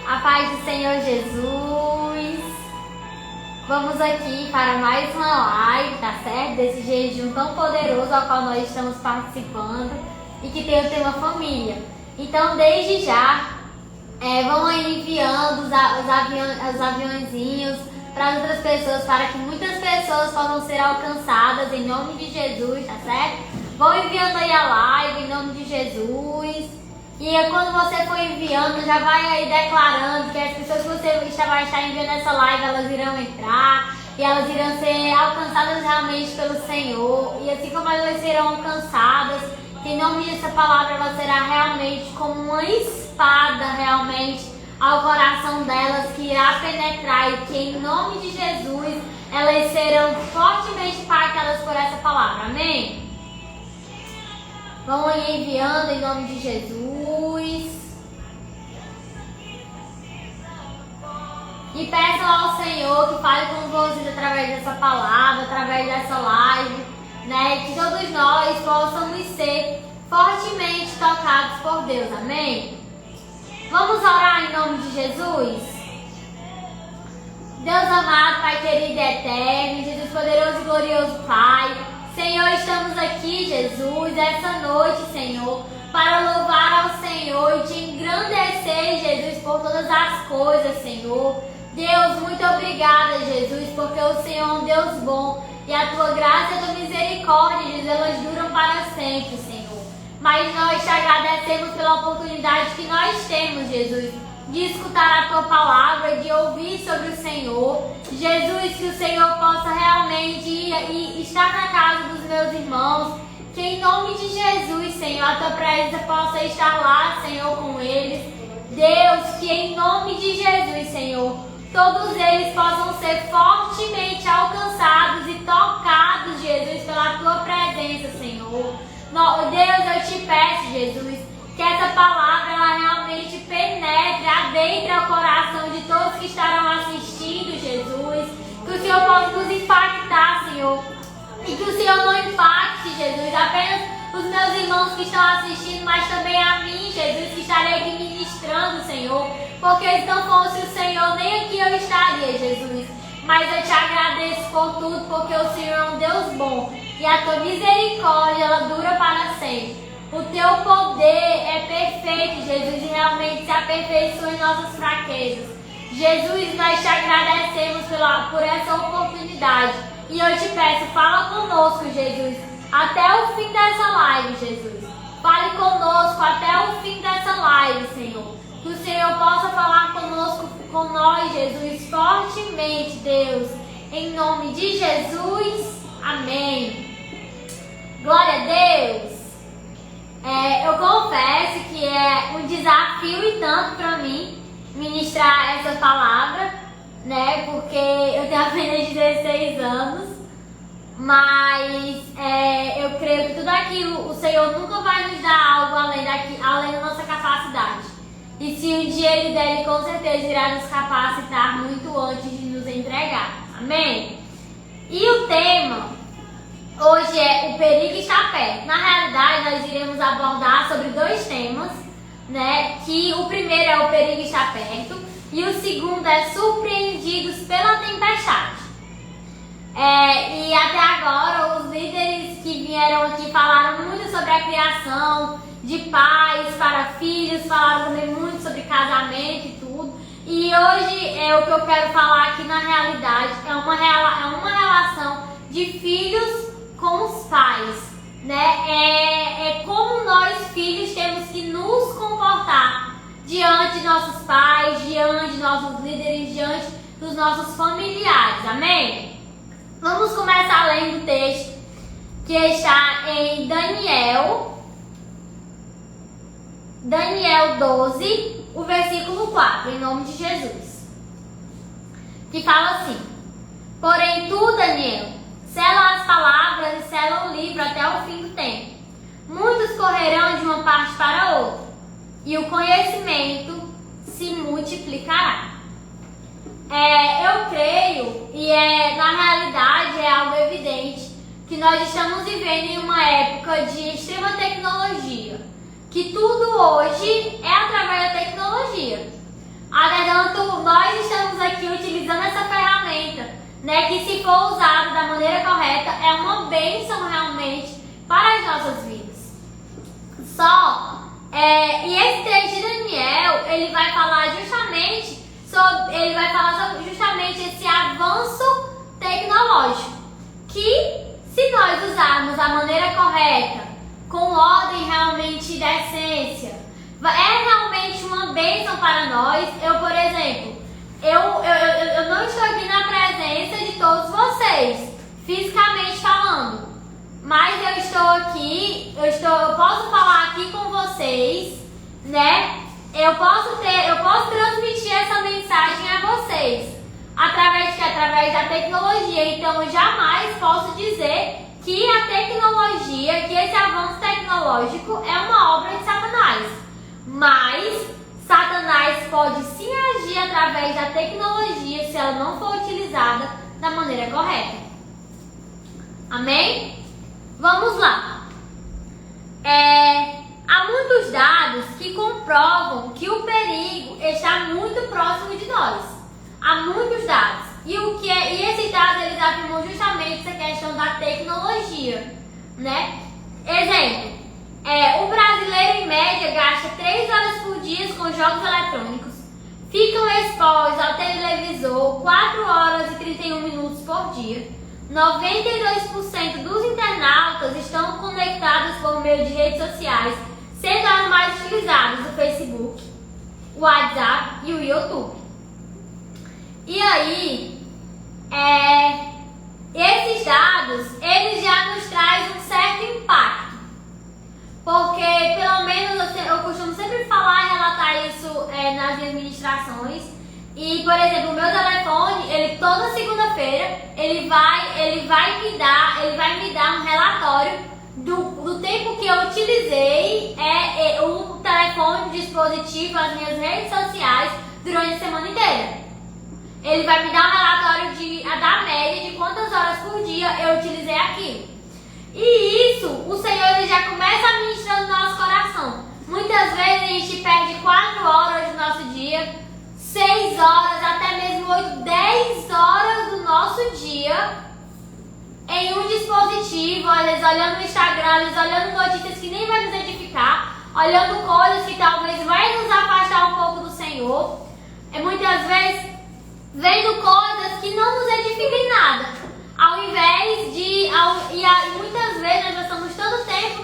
A paz do Senhor Jesus. Vamos aqui para mais uma live, tá certo? Desse jejum tão poderoso ao qual nós estamos participando e que tem o tema família. Então, desde já, vão aí enviando os aviãozinhos para as outras pessoas, para que muitas pessoas possam ser alcançadas em nome de Jesus, tá certo? Vão enviando aí a live em nome de Jesus. E quando você for enviando, já vai aí declarando que as pessoas que você vai estar enviando essa live, elas irão entrar e elas irão ser alcançadas realmente pelo Senhor. E assim como elas serão alcançadas, que em nome dessa palavra ela será realmente como uma espada realmente ao coração delas, que irá penetrar, e que em nome de Jesus elas serão fortemente impactadas por essa palavra. Amém? Vão aí enviando em nome de Jesus. E peçam ao Senhor que fale com vocês através dessa palavra, através dessa live, né? Que todos nós possamos ser fortemente tocados por Deus. Amém? Vamos orar em nome de Jesus? Deus amado, Pai querido e eterno, Jesus poderoso e glorioso Pai, Senhor, estamos aqui, Jesus, essa noite, Senhor, para louvar ao Senhor e te engrandecer, Jesus, por todas as coisas, Senhor. Deus, muito obrigada, Jesus, porque o Senhor é um Deus bom e a tua graça e a tua misericórdia, Jesus, elas duram para sempre, Senhor. Mas nós te agradecemos pela oportunidade que nós temos, Jesus, de escutar a tua palavra, de ouvir sobre o Senhor. Jesus, que o Senhor possa realmente ir e estar na casa dos meus irmãos, que em nome de Jesus, Senhor, a tua presença possa estar lá, Senhor, com eles. Deus, que em nome de Jesus, Senhor, todos eles possam ser fortemente alcançados e tocados, Jesus, pela tua presença, Senhor. Deus, eu te peço, Jesus, que essa palavra ela realmente penetre, adentre ao coração de todos que estarão assistindo, Jesus. Que o Senhor possa nos impactar, Senhor. E que o Senhor não impacte, Jesus, apenas os meus irmãos que estão assistindo, mas também a mim, Jesus, que estarei aqui ministrando, Senhor. Porque se não fosse o Senhor, nem aqui eu estaria, Jesus. Mas eu te agradeço por tudo, porque o Senhor é um Deus bom. E a tua misericórdia, ela dura para sempre. O teu poder é perfeito, Jesus, e realmente se aperfeiçoa em nossas fraquezas. Jesus, nós te agradecemos por essa oportunidade. E eu te peço, fala conosco, Jesus, até o fim dessa live, Jesus. Fale conosco até o fim dessa live, Senhor. Que o Senhor possa falar conosco, com nós, Jesus, fortemente, Deus. Em nome de Jesus, amém. Glória a Deus. Eu confesso que é um desafio e tanto para mim ministrar essa palavra, né? Porque eu tenho apenas 16 anos, mas eu creio que tudo aquilo, o Senhor nunca vai nos dar algo além da nossa capacidade. E se um dia Ele der, Ele com certeza irá nos capacitar muito antes de nos entregar. Amém? E o tema hoje é o perigo está perto. Na realidade, nós iremos abordar sobre dois temas, né? Que o primeiro é o perigo está perto e o segundo é surpreendidos pela tempestade. E até agora, os líderes que vieram aqui falaram muito sobre a criação de pais para filhos, falaram também muito sobre casamento e tudo. E hoje o que eu quero falar aqui na realidade é uma relação de filhos com os pais, né? É como nós filhos temos que nos comportar diante de nossos pais, diante de nossos líderes, diante dos nossos familiares, amém? Vamos começar lendo o texto que está em Daniel 12, o versículo 4, em nome de Jesus, que fala assim: porém tu, Daniel, sela as palavras e sela o livro até o fim do tempo. Muitos correrão de uma parte para outra, e o conhecimento se multiplicará. Eu creio, e na realidade é algo evidente, que nós estamos vivendo em uma época de extrema tecnologia. Que tudo hoje é através da tecnologia. Entretanto, nós estamos aqui utilizando essa ferramenta, né, que se for usada da maneira correta, é uma bênção realmente para as nossas vidas. E esse texto de Daniel, ele vai falar justamente sobre esse avanço tecnológico, que se nós usarmos da maneira correta, com ordem realmente da essência, é realmente uma bênção para nós. Eu, por exemplo, eu não estou aqui na presença de todos vocês, fisicamente falando, mas eu estou aqui, eu posso falar aqui com vocês, né? Eu posso transmitir essa mensagem a vocês através da tecnologia. Então, eu jamais posso dizer que a tecnologia, que esse avanço tecnológico é uma obra de Satanás. Mas Satanás pode sim agir através da tecnologia se ela não for utilizada da maneira correta. Amém? Vamos lá. Há muitos dados que comprovam que o perigo está muito próximo de nós. Há muitos dados. E esses dados, eles afirmam justamente essa questão da tecnologia, né? Exemplo, o brasileiro em média gasta 3 horas por dia com jogos eletrônicos, ficam expostos ao televisor 4 horas e 31 minutos por dia. 92% dos internautas estão conectados por meio de redes sociais, sendo as mais utilizadas o Facebook, o WhatsApp e o YouTube. E aí, esses dados, eles já nos trazem um certo impacto. Porque, pelo menos, eu costumo sempre falar e relatar isso nas minhas ministrações. E, por exemplo, o meu telefone, ele toda segunda-feira, ele vai me dar um relatório do tempo que eu utilizei o telefone, o dispositivo, as minhas redes sociais durante a semana inteira. Ele vai me dar um relatório da média de quantas horas por dia eu utilizei aquilo. E isso, o Senhor, ele já começa a ministrar no nosso coração. Muitas vezes a gente perde 4 horas do nosso dia, 6 horas, até mesmo 8, 10 horas do nosso dia em um dispositivo, às vezes olhando o Instagram, às vezes olhando notícias que nem vai nos edificar, olhando coisas que talvez vai nos afastar um pouco do Senhor. Muitas vezes vendo coisas que não nos edificam em nada, muitas vezes nós passamos todo o tempo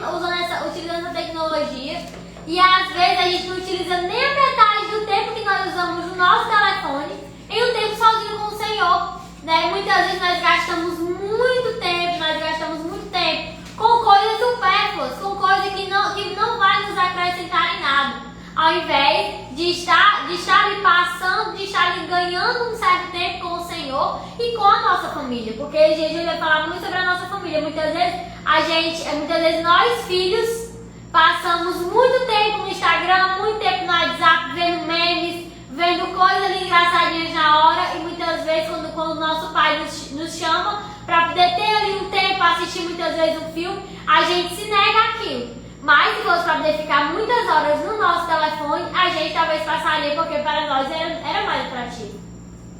utilizando essa tecnologia, e às vezes a gente não utiliza nem a metade do tempo que nós usamos no nosso telefone em um tempo sozinho com o Senhor, né? Muitas vezes nós gastamos muito tempo com coisas supérfluas, com coisas que não vai nos acrescentar em nada, ao invés de estar ali passando, de estar ali ganhando um certo tempo com o Senhor e com a nossa família. Porque Jesus vai falar muito sobre a nossa família. Muitas vezes nós filhos passamos muito tempo no Instagram, muito tempo no WhatsApp, vendo memes, vendo coisas ali engraçadinhas na hora, e muitas vezes quando o nosso pai nos chama para poder ter ali um tempo para assistir muitas vezes um filme, a gente se nega aquilo. Mas se fosse para poder ficar muitas horas no nosso telefone, a gente talvez passaria, porque para nós era mais atrativo.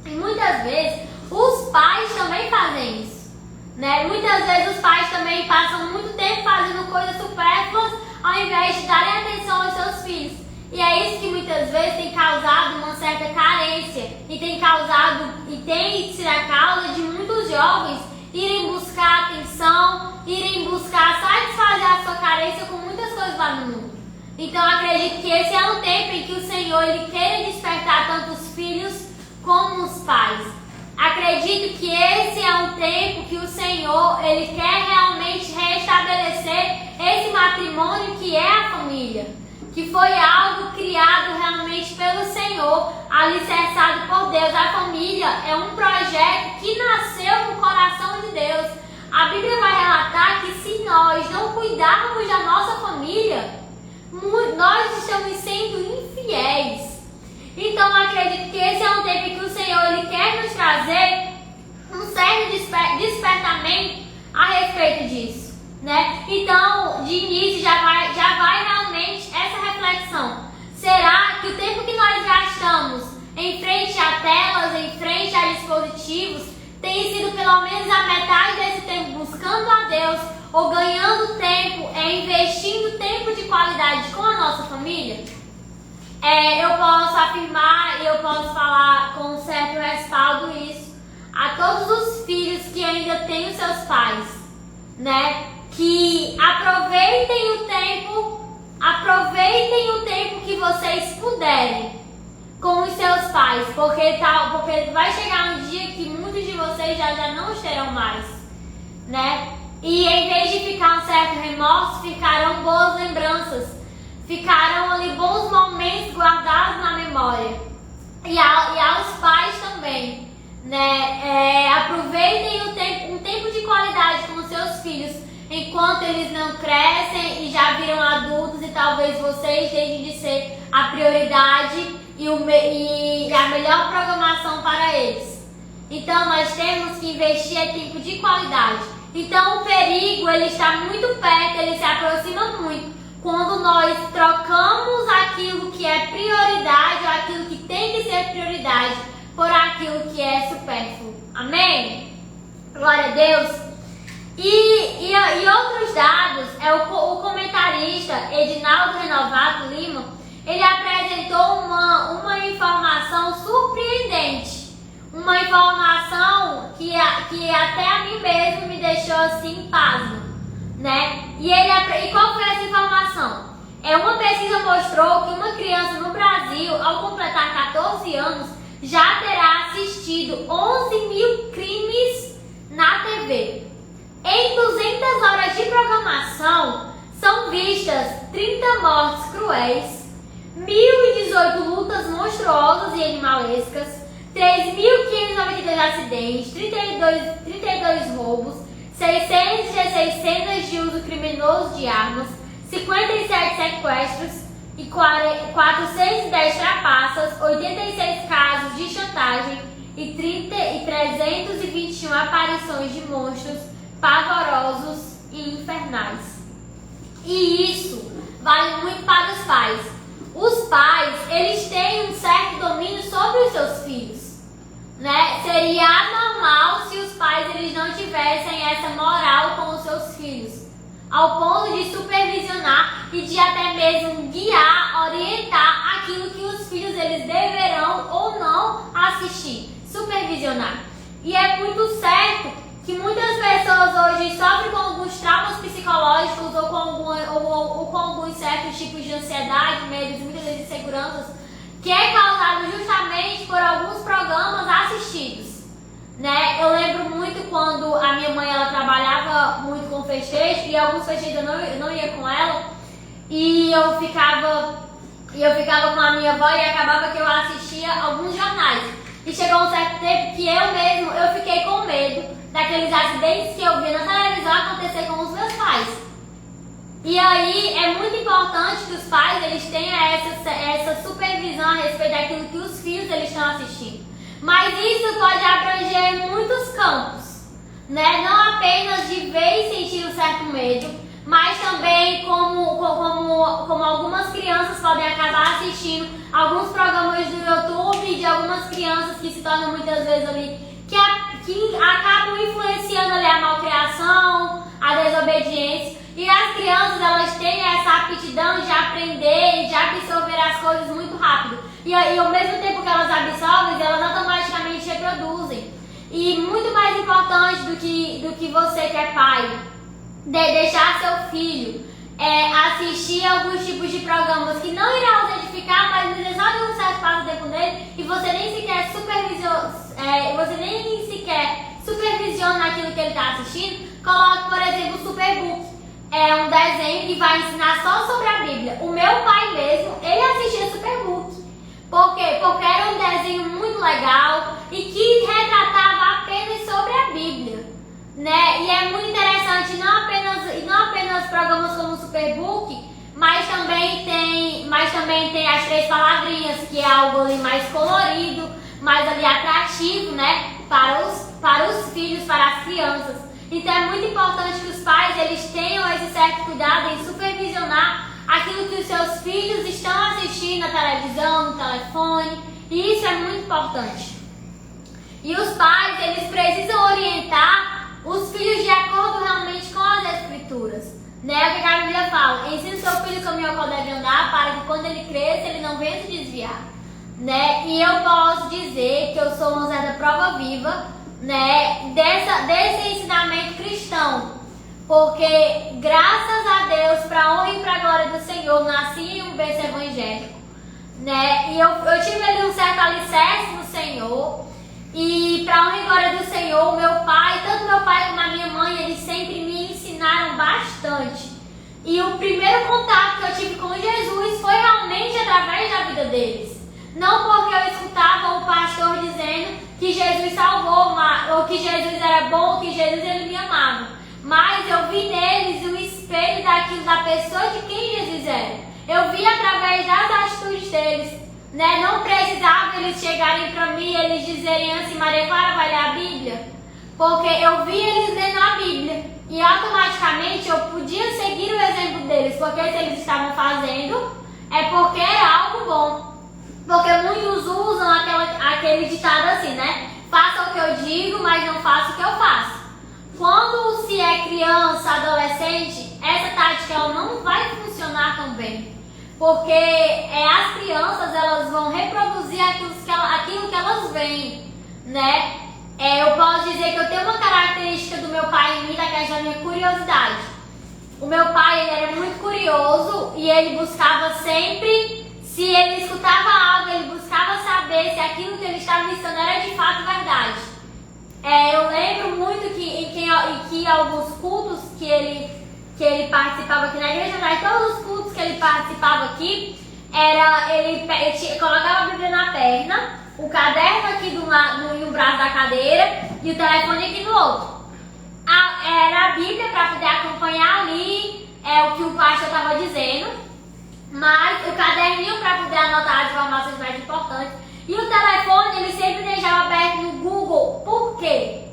E muitas vezes os pais também fazem isso, né? Muitas vezes os pais também passam muito tempo fazendo coisas supérfluas ao invés de darem atenção aos seus filhos. E é isso que muitas vezes tem causado uma certa carência e tem sido a causa de muitos jovens irem buscar atenção, irem buscar satisfazer a sua carência com muitas coisas lá no mundo. Então eu acredito que esse é um tempo em que o Senhor ele queira despertar tanto os filhos como os pais. Acredito que esse é um tempo que o Senhor ele quer realmente restabelecer esse matrimônio que é a família, que foi algo criado realmente pelo Senhor, alicerçado por Deus. A família é um projeto que nasceu no coração de Deus. A Bíblia vai relatar que se nós não cuidarmos da nossa família, nós estamos sendo infiéis. Então eu acredito que esse é um tempo que o Senhor ele quer nos trazer um certo despertamento a respeito disso, né? Então, de início já vai realmente essa reflexão. Será que o tempo que nós gastamos produtivos, tem sido pelo menos a metade desse tempo buscando a Deus ou ganhando tempo, investindo tempo de qualidade com a nossa família? Eu posso afirmar e eu posso falar com um certo respaldo isso a todos os filhos que ainda têm os seus pais, né? Que aproveitem o tempo que vocês puderem com os seus pais, porque vai chegar um dia que muitos de vocês já não terão mais, né? E em vez de ficar um certo remorso, ficarão boas lembranças, ficarão ali bons momentos guardados na memória. E aos pais também, né? Aproveitem um tempo de qualidade com os seus filhos, enquanto eles não crescem e já viram adultos, e talvez vocês deixem de ser a prioridade e a melhor programação para eles. Então nós temos que investir em tempo de qualidade. Então o perigo, ele está muito perto, ele se aproxima muito quando nós trocamos aquilo que é prioridade, ou aquilo que tem que ser prioridade, por aquilo que é supérfluo. Amém? Glória a Deus. E outros dados, o comentarista Edinaldo Renovato Lima, ele apresentou uma informação surpreendente, uma informação que até a mim mesmo me deixou assim pasmo, né? E qual foi essa informação? Uma pesquisa mostrou que uma criança no Brasil, ao completar 14 anos, já terá assistido 11 mil crimes na TV. Em 200 horas de programação, são vistas 30 mortes cruéis, 1.018 lutas monstruosas e animalescas, 3.592 acidentes, 32 roubos, 616 cenas de uso criminoso de armas, 57 sequestros e 410 trapaças, 86 casos de chantagem e 321 aparições de monstros pavorosos e infernais. E isso vale muito para os pais. Os pais, eles têm um certo domínio sobre os seus filhos, né? Seria anormal se os pais eles não tivessem essa moral com os seus filhos, ao ponto de supervisionar e de até mesmo guiar, orientar aquilo que os filhos eles deverão ou não assistir, supervisionar. E é muito certo que muitas pessoas hoje sofrem com alguns traumas psicológicos ou com alguns certos tipos de ansiedade, medos, muitas vezes inseguranças, que é causado justamente por alguns programas assistidos, né? Eu lembro muito quando a minha mãe ela trabalhava muito com festejo, e alguns festejos eu não ia com ela, e eu ficava com a minha avó, e acabava que eu assistia alguns jornais. E chegou um certo tempo que eu fiquei com medo daqueles acidentes que eu via na televisão acontecer com os meus pais. E aí é muito importante que os pais eles tenham essa supervisão a respeito daquilo que os filhos eles estão assistindo. Mas isso pode abranger muitos campos, né? Não apenas de ver e sentir um certo medo, mas também como algumas crianças podem acabar assistindo alguns programas do YouTube de algumas crianças que se tornam muitas vezes ali que acabam influenciando ali a malcriação, a desobediência. E as crianças, elas têm essa aptidão de aprender e de absorver as coisas muito rápido. E ao mesmo tempo que elas absorvem, elas automaticamente reproduzem. E muito mais importante do que você que é pai, deixar seu filho assistir alguns tipos de programas que não irá os edificar, mas só de um certo passatempo dele, e você nem sequer supervisiona aquilo que ele está assistindo. Coloque, por exemplo, o Superbook. É um desenho que vai ensinar só sobre a Bíblia. O meu pai mesmo, ele assistia Superbook. Por quê? Porque era um desenho muito legal e que retratava apenas sobre a Bíblia, né? E é muito interessante, não apenas programas como o Superbook, mas também tem as 3 palavrinhas, que é algo ali mais colorido, mais ali atrativo, né? Para os filhos, para as crianças. Então é muito importante que os pais eles tenham esse certo cuidado em supervisionar aquilo que os seus filhos estão assistindo na televisão, no telefone, e isso é muito importante. E os pais, eles precisam orientar os filhos de acordo realmente com as Escrituras. Né? O que a Bíblia fala? Ensina o seu filho o caminho ao qual deve andar, para que quando ele cresça, ele não venha se desviar. Né? E eu posso dizer que eu sou uma certa prova viva, né, desse ensinamento cristão. Porque, graças a Deus, para a honra e para a glória do Senhor, nasci em um berço evangélico. Né? E eu tive ali um certo alicerce no Senhor. E para a honra e glória do Senhor, meu pai, tanto meu pai como a minha mãe, eles sempre me ensinaram bastante. E o primeiro contato que eu tive com Jesus foi realmente através da vida deles. Não porque eu escutava o pastor dizendo que Jesus salvou, ou que Jesus era bom, ou que Jesus ele me amava. Mas eu vi neles o espelho da pessoa de quem Jesus era. Eu vi através das atitudes deles. Né? Não precisava eles chegarem para mim e eles dizerem assim: Maria Clara, vai ler a Bíblia? Porque eu vi eles lendo a Bíblia e automaticamente eu podia seguir o exemplo deles, porque se eles estavam fazendo é porque era algo bom. Porque muitos usam aquele ditado assim, né? Faça o que eu digo, mas não faça o que eu faço. Quando se é criança, adolescente, essa tática ela não vai funcionar tão bem. Porque as crianças elas vão reproduzir aquilo que elas veem, né? Eu posso dizer que eu tenho uma característica do meu pai em mim, da questão da minha curiosidade. O meu pai ele era muito curioso e ele buscava sempre, se ele escutava algo, ele buscava saber se aquilo que ele estava me ensinando era de fato verdade. Eu lembro muito que alguns cultos que ele participava aqui na igreja, mas todos os cultos que ele participava aqui, ele colocava a Bíblia na perna, o caderno aqui no braço da cadeira e o telefone aqui no outro. Era a Bíblia para poder acompanhar ali o que o pastor estava dizendo, mas o caderninho para poder anotar as informações mais importantes. E o telefone ele sempre deixava aberto no Google. Por quê?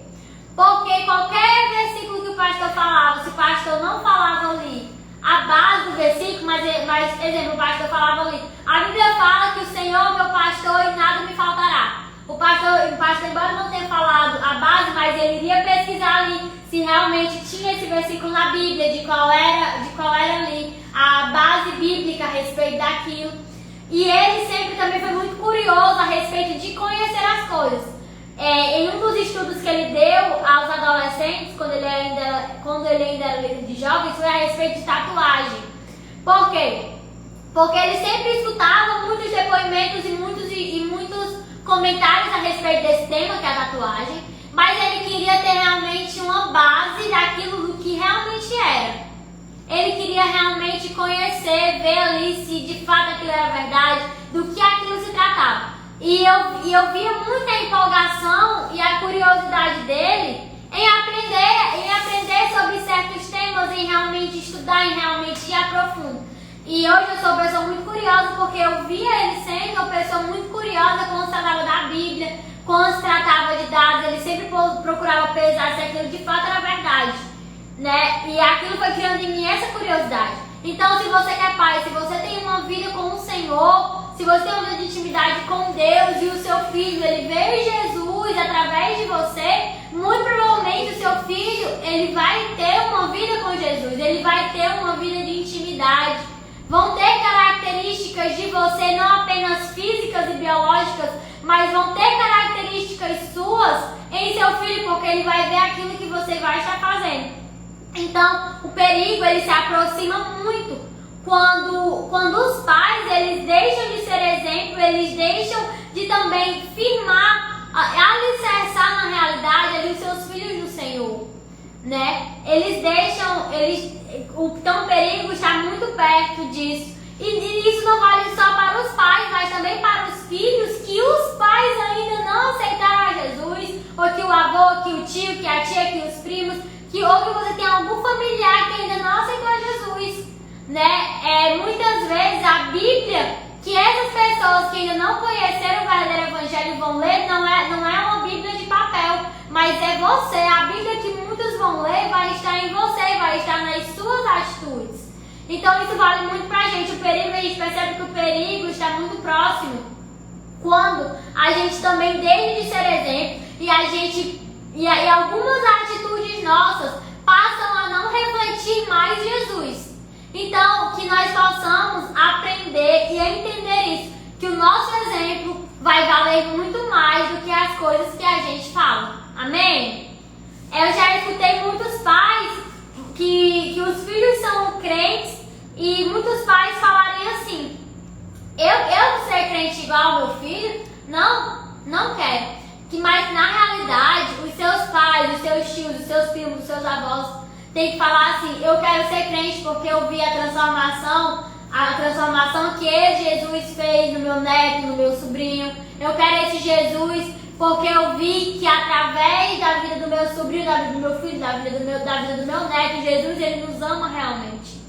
Porque qualquer versículo que o pastor falava, se o pastor não falava ali a base do versículo, mas exemplo, o pastor falava ali: a Bíblia fala que o Senhor é meu pastor e nada me faltará. O pastor, embora não tenha falado a base, mas ele iria pesquisar ali se realmente tinha esse versículo na Bíblia, de qual era ali a base bíblica a respeito daquilo. E ele sempre também foi muito curioso a respeito de conhecer as coisas. Em um dos estudos que ele deu aos adolescentes, quando ele ainda era líder de jovens, foi a respeito de tatuagem. Por quê? Porque ele sempre escutava muitos depoimentos e muitos comentários a respeito desse tema, que é a tatuagem, mas ele queria ter realmente uma base daquilo do que realmente era. Ele queria realmente conhecer, ver ali se de fato aquilo era verdade, do que aquilo se tratava. E eu via muita empolgação e a curiosidade dele em aprender sobre certos temas, em realmente estudar, em realmente ir a profundo. E hoje eu sou uma pessoa muito curiosa, porque eu via ele sendo uma pessoa muito curiosa quando se tratava da Bíblia, quando se tratava de dados, ele sempre procurava pesar se aquilo de fato era verdade, né? E aquilo foi criando em mim essa curiosidade. Então, se você quer paz, se você tem uma vida com o Senhor, se você tem uma vida de intimidade com Deus e o seu filho, ele vê Jesus através de você, muito provavelmente o seu filho, ele vai ter uma vida com Jesus, ele vai ter uma vida de intimidade. Vão ter características de você, não apenas físicas e biológicas, mas vão ter características suas em seu filho, porque ele vai ver aquilo que você vai estar fazendo. Então, o perigo, ele se aproxima muito quando os pais, eles deixam de ser exemplo, eles deixam de também firmar, alicerçar na realidade ali os seus filhos no Senhor, né? Então o perigo está muito perto disso. E isso não vale só para os pais, mas também para os filhos, que os pais ainda não aceitaram a Jesus, ou que o avô, que o tio, que a tia, que os primos, ou que você tem algum familiar que ainda não aceitou a Jesus, né? Muitas vezes a Bíblia, que essas pessoas que ainda não conheceram o verdadeiro evangelho vão ler, não é uma Bíblia de papel, mas é você. A Bíblia que muitos vão ler vai estar em você, vai estar nas suas atitudes. Então isso vale muito pra gente. O perigo, a gente percebe que o perigo está muito próximo quando a gente também deixa de ser exemplo e algumas atitudes nossas passam a não refletir mais Jesus. Então, que nós possamos aprender e entender isso, que o nosso exemplo vai valer muito mais do que as coisas que a gente fala. Amém? Eu já escutei muitos pais que os filhos são crentes e muitos pais falarem assim: eu ser crente igual ao meu filho? Não quero. Mas na realidade, os seus pais, os seus tios, os seus primos, os seus avós têm que falar assim: eu quero ser crente porque eu vi a transformação que Jesus fez no meu neto, no meu sobrinho. Eu quero esse Jesus porque eu vi que através da vida do meu sobrinho, da vida do meu filho, da vida do meu neto, Jesus, ele nos ama realmente.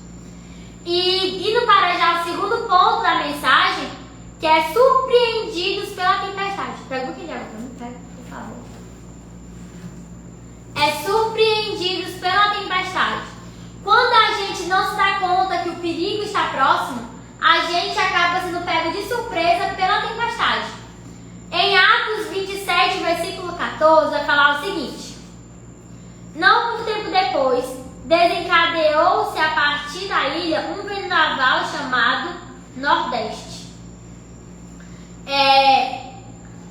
E indo para já o segundo ponto da mensagem, que é surpreendidos pela tempestade. Pega um pouquinho de água pra mim, pega, por favor. É surpreendidos pela tempestade. Quando a gente não se dá conta que o perigo está próximo, a gente acaba sendo pego de surpresa pela tempestade. Em Atos 27, versículo 14, vai falar o seguinte: não muito tempo depois, desencadeou-se a partir da ilha um vendaval chamado Nordeste.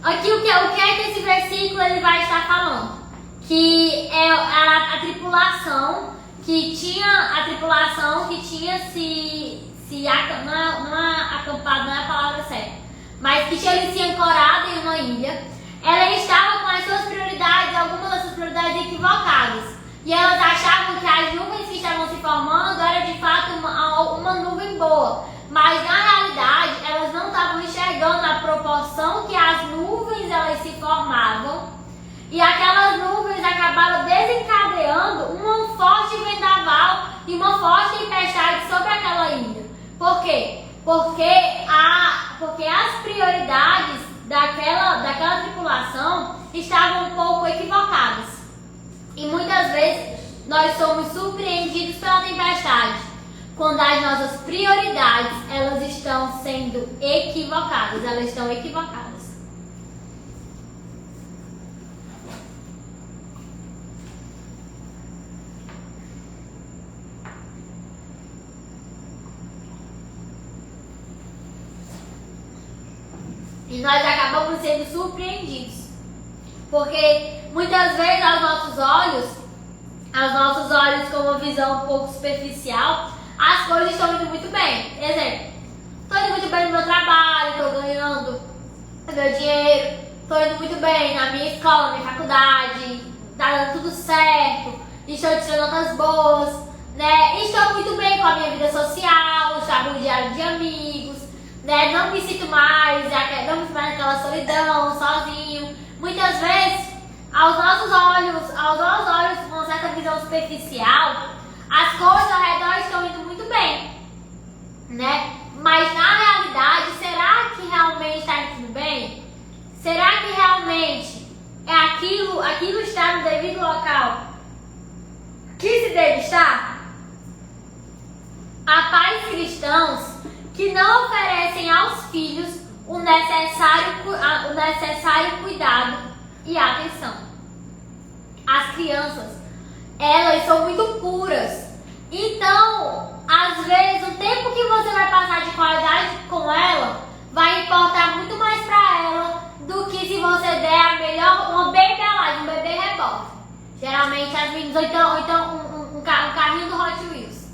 Aqui o que é que esse versículo ele vai estar falando? Que é a tripulação que tinha se acampado, não é a palavra certa, mas que tinha se ancorado em uma ilha. Ela estava com as suas prioridades, algumas das suas prioridades equivocadas, e elas achavam que as nuvens que estavam se formando era de fato uma nuvem boa, mas na realidade elas não estavam enxergando a proporção que as nuvens elas se formavam, e aquelas nuvens acabaram desencadeando um forte vendaval e uma forte tempestade sobre aquela ilha. Por quê? Porque as prioridades daquela tripulação estavam um pouco equivocadas. E muitas vezes nós somos surpreendidos pela tempestade quando as nossas prioridades elas estão sendo equivocadas, elas estão equivocadas. E nós acabamos sendo surpreendidos, porque muitas vezes aos nossos olhos com uma visão um pouco superficial, as coisas estão indo muito bem. Exemplo, estou indo muito bem no meu trabalho, estou ganhando meu dinheiro, estou indo muito bem na minha escola, na minha faculdade, está dando tudo certo, estou tirando notas boas, né? Estou muito bem com a minha vida social, estou rodeado de amigos, né? Não me sinto mais naquela solidão, sozinho. Muitas vezes, aos nossos olhos com uma certa visão superficial, as coisas ao redor estão indo muito bem, né? Mas na realidade, será que realmente está indo bem? Será que realmente é aquilo está no devido local que se deve estar? Há pais cristãos que não oferecem aos filhos o necessário cuidado e atenção. As crianças, elas são muito puras. Então, às vezes, o tempo que você vai passar de qualidade com ela vai importar muito mais para ela do que se você der uma baby alive, um bebê rebote. Geralmente as meninas, ou então um carrinho do Hot Wheels,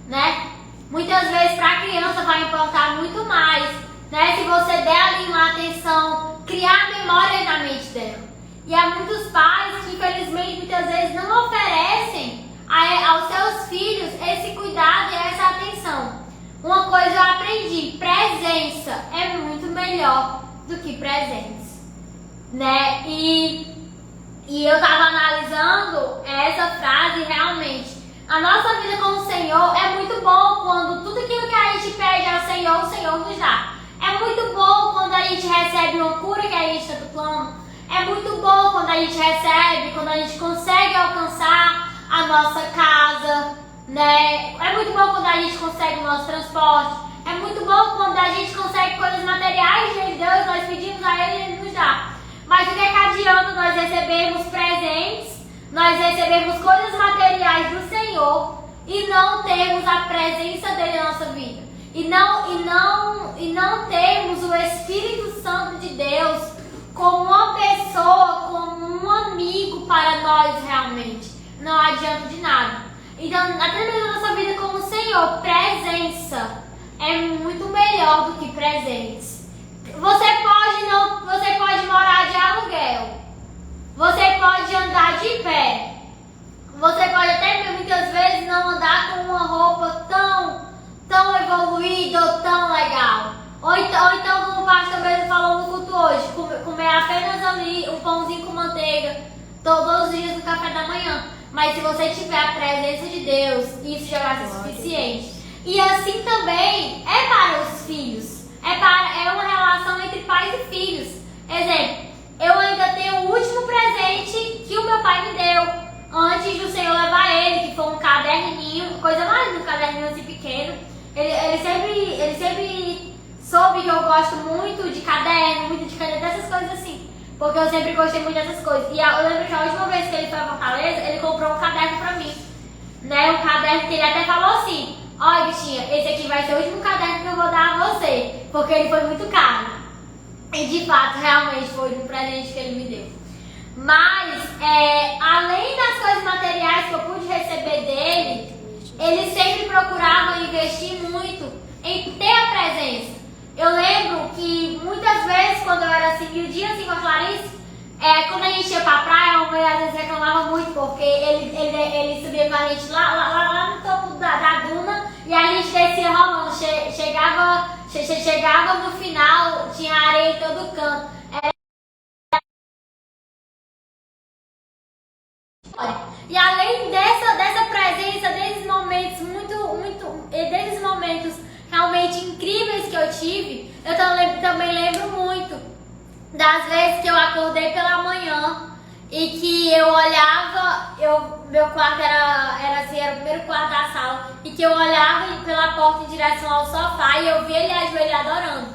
né? Muitas vezes para a criança vai importar muito mais, né? Se você der ali uma atenção, criar memória na mente dela. E há muitos pais que infelizmente muitas vezes não oferecem aos seus filhos esse cuidado e essa atenção. Uma coisa eu aprendi: presença é muito melhor do que presentes, né? E eu estava analisando essa frase e realmente a nossa vida com o Senhor é muito bom quando tudo aquilo que a gente pede ao Senhor, o Senhor nos dá. É muito bom quando a gente recebe uma cura que a gente tanto clama. É muito bom quando a gente recebe, quando a gente consegue alcançar a nossa casa, né? É muito bom quando a gente consegue o nosso transporte. É muito bom quando a gente consegue coisas materiais de Deus, nós pedimos a Ele e Ele nos dá. Mas o que é que adianta nós recebermos recebemos presentes, nós recebemos coisas materiais do Senhor e não temos a presença dele na nossa vida. E não temos o Espírito Santo de Deus como uma pessoa, como um amigo para nós realmente. Não adianta de nada. Então, até mesmo na nossa vida como o Senhor, presença é muito melhor do que presentes. Você pode morar de aluguel. Você pode andar de pé. Você pode até muitas vezes não andar com uma roupa tão evoluída ou tão legal. Ou então, como o pastor mesmo falou no culto hoje, comer apenas ali um pãozinho com manteiga todos os dias no café da manhã. Mas se você tiver a presença de Deus, isso já vai ser suficiente. E assim também é para os filhos. É uma relação entre pais e filhos. Exemplo, eu ainda tenho o último presente que o meu pai me deu antes do Senhor levar ele, que foi um caderninho, coisa mais de um caderninho assim pequeno. Ele sempre soube que eu gosto muito de caderno, muito de caneta, dessas coisas assim. Porque eu sempre gostei muito dessas coisas. E eu lembro que a última vez que ele foi a Fortaleza, ele comprou um caderno pra mim. Né? Um caderno que ele até falou assim: olha, bichinha, esse aqui vai ser o último caderno que eu vou dar a você. Porque ele foi muito caro. E de fato, realmente foi um presente que ele me deu. Mas, além das coisas materiais que eu pude receber dele, ele sempre procurava investir muito em ter a presença. Eu lembro que muitas vezes, quando eu era assim, miudinha assim com a Clarice, quando a gente ia pra praia, a mãe às vezes reclamava muito, porque ele subia com a gente lá no topo da duna e a gente descia rolando. Chegava no final, tinha areia em todo canto. E além dessa presença, desses momentos desses momentos realmente incríveis que eu tive, eu também lembro muito das vezes que eu acordei pela manhã e que eu olhava, meu quarto era o primeiro quarto da sala, e que eu olhava pela porta em direção ao sofá e eu via ele ajoelhado orando,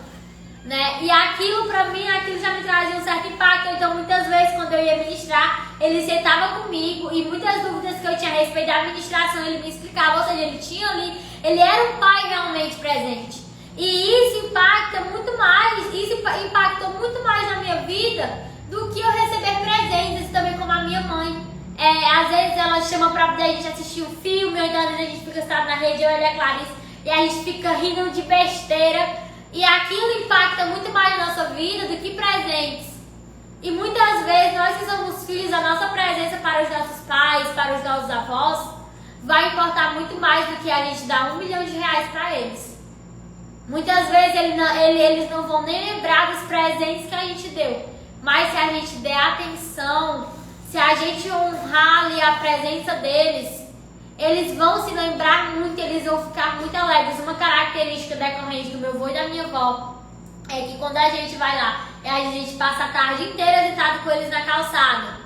né? E aquilo pra mim, já me trazia um certo impacto. Então muitas vezes quando eu ia ministrar, ele sentava comigo e muitas dúvidas que eu tinha a respeito da ministração ele me explicava, ou seja, ele era um pai realmente presente. E isso impactou muito mais na minha vida do que eu receber presentes, também como a minha mãe. Às vezes ela chama pra poder a gente assistir um filme, ou então às vezes a gente fica sentado na rede, eu e a Clarice, e a gente fica rindo de besteira. E aquilo impacta muito mais na nossa vida do que presentes. E muitas vezes nós que somos filhos, a nossa presença para os nossos pais, para os nossos avós, vai importar muito mais do que a gente dar R$1 milhão para eles. Muitas vezes eles não vão nem lembrar dos presentes que a gente deu. Mas se a gente der atenção, se a gente honrar ali a presença deles, eles vão se lembrar muito, eles vão ficar muito alegres. Uma característica decorrente do meu avô e da minha avó é que quando a gente vai lá e a gente passa a tarde inteira sentado com eles na calçada,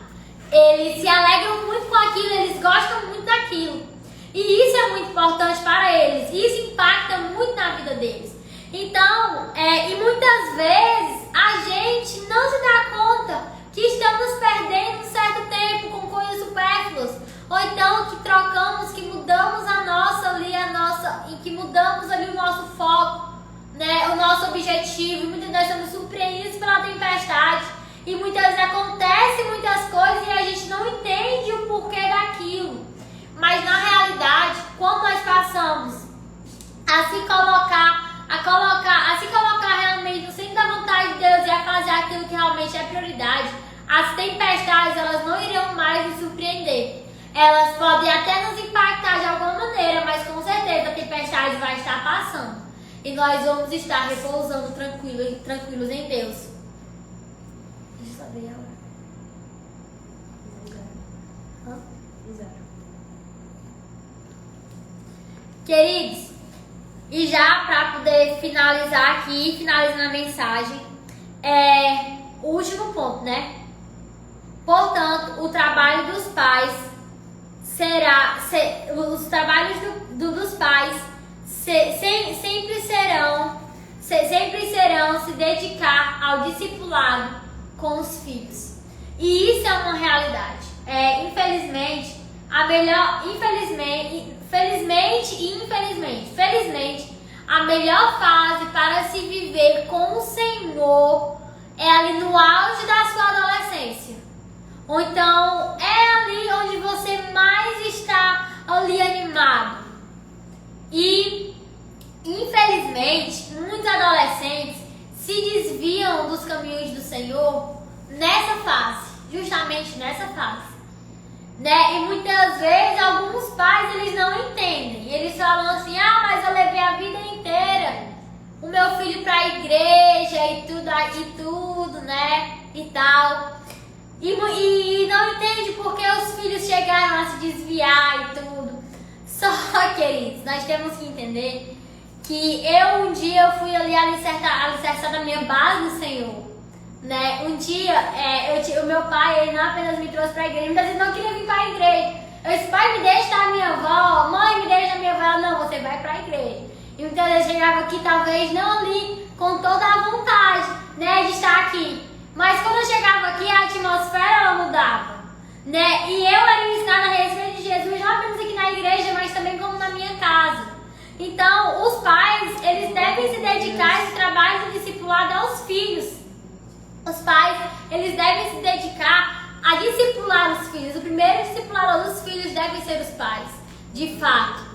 eles se alegram muito com aquilo, eles gostam muito daquilo. E isso é muito importante para eles, isso impacta muito na vida deles. Então, e muitas vezes a gente não se dá conta que estamos perdendo um certo tempo com coisas supérfluas. Ou então que trocamos, que mudamos e que mudamos ali o nosso foco, né? O nosso objetivo. E muitas vezes somos surpreendidos pela tempestade. E muitas vezes acontecem muitas coisas e a gente não entende o porquê daquilo. Mas na realidade, quando nós passamos a se colocar realmente no centro da vontade de Deus e a fazer aquilo que realmente é prioridade, as tempestades elas não irão mais nos surpreender. Elas podem até nos impactar de alguma maneira, mas com certeza a tempestade vai estar passando. E nós vamos estar repousando tranquilos em Deus. Deixa eu saber a hora. Queridos, e já para poder finalizar aqui, finalizando a mensagem, o último ponto, né? Portanto, o trabalho dos pais os trabalhos dos pais sempre serão se dedicar ao discipulado com os filhos. E isso é uma realidade. Infelizmente, felizmente, a melhor fase para se viver com o Senhor é ali no auge da sua adolescência. Ou então, é ali onde você mais está ali animado. E, infelizmente, muitos adolescentes se desviam dos caminhos do Senhor nessa fase, justamente nessa fase. E muitas vezes alguns pais eles não entendem. Eles falam assim: mas eu levei a vida inteira o meu filho para a igreja e tudo, né? E tal. E não entende porque os filhos chegaram a se desviar e tudo. Só, queridos, nós temos que entender que um dia eu fui ali alicerçar da minha base no Senhor. Um dia, o meu pai, ele não apenas me trouxe para a igreja, muitas vezes não queria vir para a igreja. Eu disse: pai, me deixa estar a minha avó, mãe, me deixa a minha avó. Ela: não, você vai para a igreja. E muitas vezes eu chegava aqui, talvez não ali, com toda a vontade, de estar aqui. Mas quando eu chegava aqui, a atmosfera ela mudava. E eu era ensinada a respeito de Jesus, não apenas aqui na igreja, mas também como na minha casa. Então, os pais, eles devem se dedicar a esse trabalho de discipulado aos filhos. Os pais, eles devem se dedicar a discipular os filhos. O primeiro discipulador dos filhos deve ser os pais, de fato.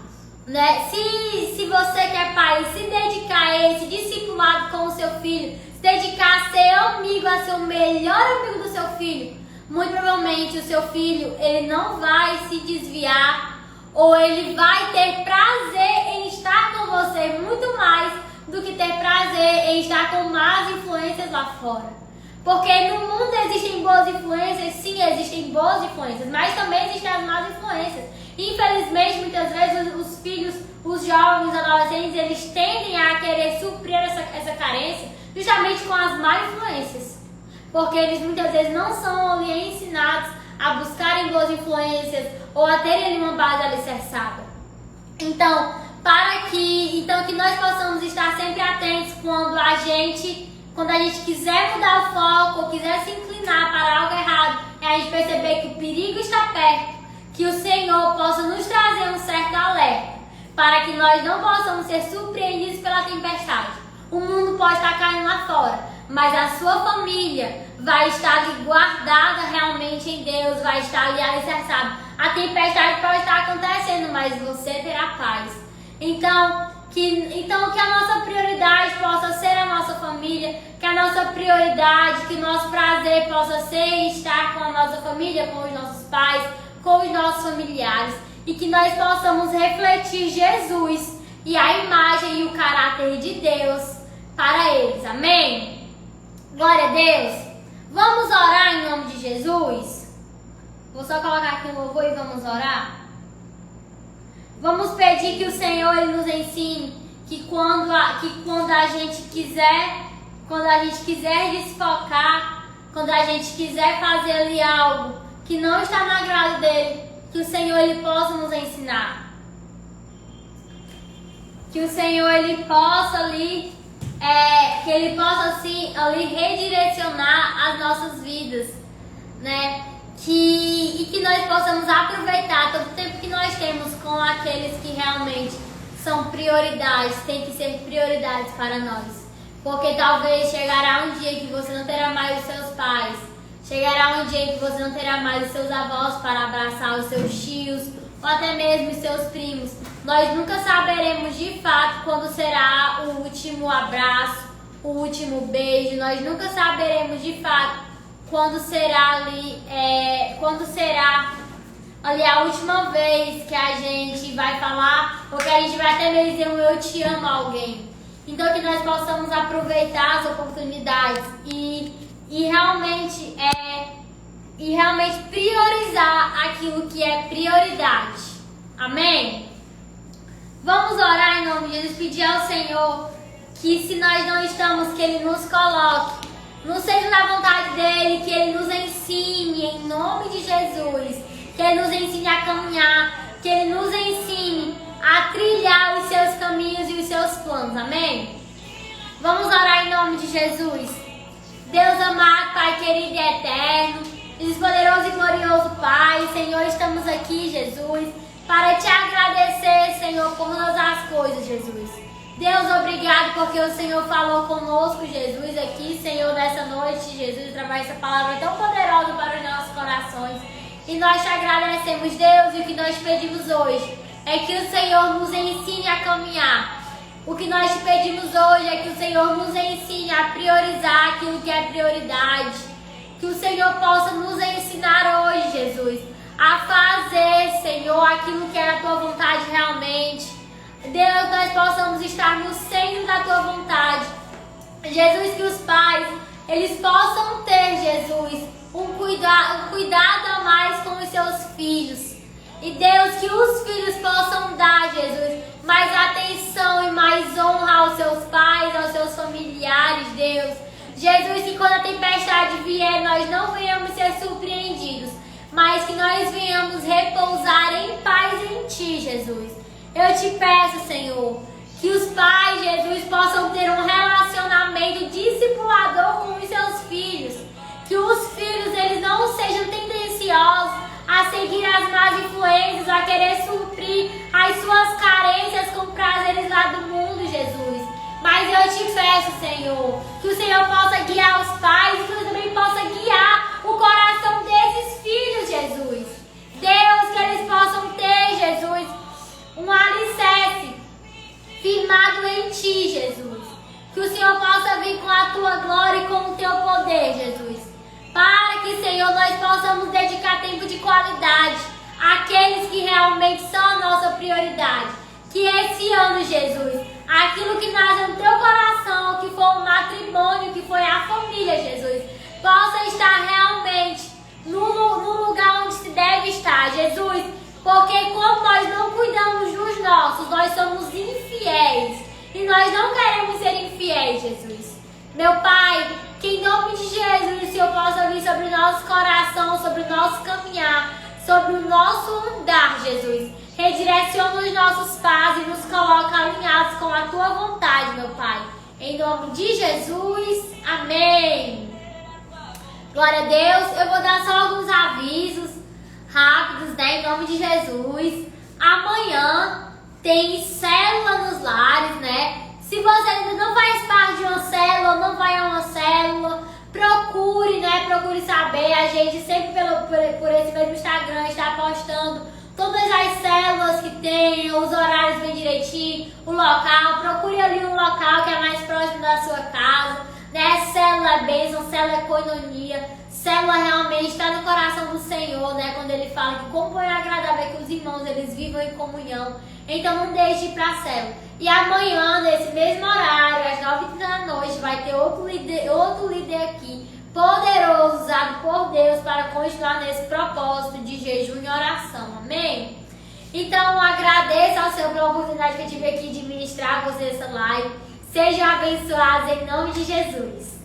Se você que é pai, se dedicar a esse discipulado com o seu filho, se dedicar a ser amigo, a ser o melhor amigo do seu filho, muito provavelmente o seu filho, ele não vai se desviar, ou ele vai ter prazer em estar com você muito mais do que ter prazer em estar com más influências lá fora. Porque no mundo existem boas influências, sim, existem boas influências, mas também existem as más influências. Infelizmente, muitas vezes os filhos, os jovens, os adolescentes, eles tendem a querer suprir essa carência justamente com as más influências. Porque eles muitas vezes não são ali ensinados a buscarem boas influências ou a terem uma base alicerçada. Então, que nós possamos estar sempre atentos quando a gente quiser mudar o foco ou quiser se inclinar para algo errado, a gente perceber que o perigo está perto, que o Senhor possa nos trazer um certo alerta, para que nós não possamos ser surpreendidos pela tempestade. O mundo pode estar caindo lá fora, mas a sua família vai estar ali guardada realmente em Deus, vai estar ali alicerçada. A tempestade pode estar acontecendo, mas você terá paz. Então que a nossa prioridade possa ser a nossa família, que a nossa prioridade, que o nosso prazer possa ser estar com a nossa família, com os nossos pais, com os nossos familiares, e que nós possamos refletir Jesus e a imagem e o caráter de Deus para eles. Amém? Glória a Deus. Vamos orar em nome de Jesus? Vou só colocar aqui um louvor e vamos orar. Vamos pedir que o Senhor ele nos ensine que quando a gente quiser desfocar, quando a gente quiser fazer ali algo que não está no agrado dele, que o Senhor ele possa nos ensinar. Que o Senhor ele possa ali, que ele possa assim ali redirecionar as nossas vidas, e que nós possamos aproveitar todo o tempo que nós temos com aqueles que realmente são prioridades, tem que ser prioridades para nós. Porque talvez chegará um dia que você não terá mais os seus pais, chegará um dia que você não terá mais os seus avós para abraçar os seus tios, ou até mesmo os seus primos. Nós nunca saberemos de fato quando será o último abraço, o último beijo. Nós nunca saberemos de fato quando será ali a última vez que a gente vai falar, ou que a gente vai até mesmo dizer um eu te amo a alguém. Então que nós possamos aproveitar as oportunidades e realmente priorizar aquilo que é prioridade. Amém? Vamos orar em nome de Jesus, pedir ao Senhor que se nós não estamos, que Ele nos coloque, não seja na vontade dEle, que Ele nos ensine em nome de Jesus, que Ele nos ensine a caminhar, que Ele nos ensine a trilhar os seus caminhos e os seus planos. Amém? Vamos orar em nome de Jesus. Deus amado, Pai querido e eterno, glorioso Pai, Senhor, estamos aqui, Jesus, para te agradecer, Senhor, por todas as coisas, Jesus. Deus, obrigado porque o Senhor falou conosco, Jesus, aqui, Senhor, nessa noite, Jesus, através dessa palavra tão poderosa para os nossos corações. E nós te agradecemos, Deus, e o que nós pedimos hoje é que o Senhor nos ensine a caminhar. O que nós te pedimos hoje é que o Senhor nos ensine a priorizar aquilo que é prioridade. Que o Senhor possa nos ensinar hoje, Jesus, a fazer, Senhor, aquilo que é a tua vontade realmente. Deus, nós possamos estar no centro da tua vontade. Jesus, que os pais, eles possam ter, Jesus, um cuidado a mais com os seus filhos. E Deus, que os filhos possam dar, Jesus, mais atenção e mais honra aos seus pais, aos seus familiares, Deus. Jesus, que quando a tempestade vier, nós não venhamos ser surpreendidos, mas que nós venhamos repousar em paz em Ti, Jesus. Eu te peço, Senhor, que os pais, Jesus, possam ter um relacionamento discipulador com os seus filhos. Que os filhos, eles não sejam tendenciosos a seguir as más influências, a querer suprir as suas carências com prazeres lá do mundo, Jesus. Mas eu te peço, Senhor, que o Senhor possa guiar os pais e que o Senhor também possa guiar o coração desses filhos, Jesus. Deus, que eles possam ter, Jesus, um alicerce firmado em Ti, Jesus. Que o Senhor possa vir com a Tua glória e com o Teu poder, Jesus. Para que, Senhor, nós possamos dedicar tempo de qualidade àqueles que realmente são a nossa prioridade. Que esse ano, Jesus, aquilo que nasce no Teu coração, que for o matrimônio, que foi a família, Jesus, possa estar realmente no lugar onde se deve estar, Jesus. Porque como nós não cuidamos dos nossos, nós somos infiéis. E nós não queremos ser infiéis, Jesus. Meu Pai, que em nome de Jesus o Senhor possa vir sobre o nosso coração, sobre o nosso caminhar, sobre o nosso andar, Jesus. Redireciona os nossos passos e nos coloca alinhados com a Tua vontade, meu Pai. Em nome de Jesus, amém. Glória a Deus. Eu vou dar só alguns avisos rápidos, né? Em nome de Jesus. Amanhã tem célula nos lares, né? Se você ainda não faz parte de uma célula, não vai a uma célula, procure, né? Procure saber. A gente sempre por esse mesmo Instagram está postando todas as células que tem, os horários bem direitinho, o local. Procure ali um local que é mais próximo da sua casa, né? Célula é bênção, célula é coinonia. Célula realmente está no coração do Senhor, né? Quando Ele fala que como é agradável é que os irmãos eles vivam em comunhão. Então não deixe de ir para a célula. E amanhã, nesse mesmo horário, às 9h30 da noite, vai ter outro líder aqui, poderoso, usado por Deus para continuar nesse propósito de jejum e oração. Amém? Então agradeço ao Senhor pela oportunidade que eu tive aqui de ministrar a vocês essa live. Sejam abençoados em nome de Jesus.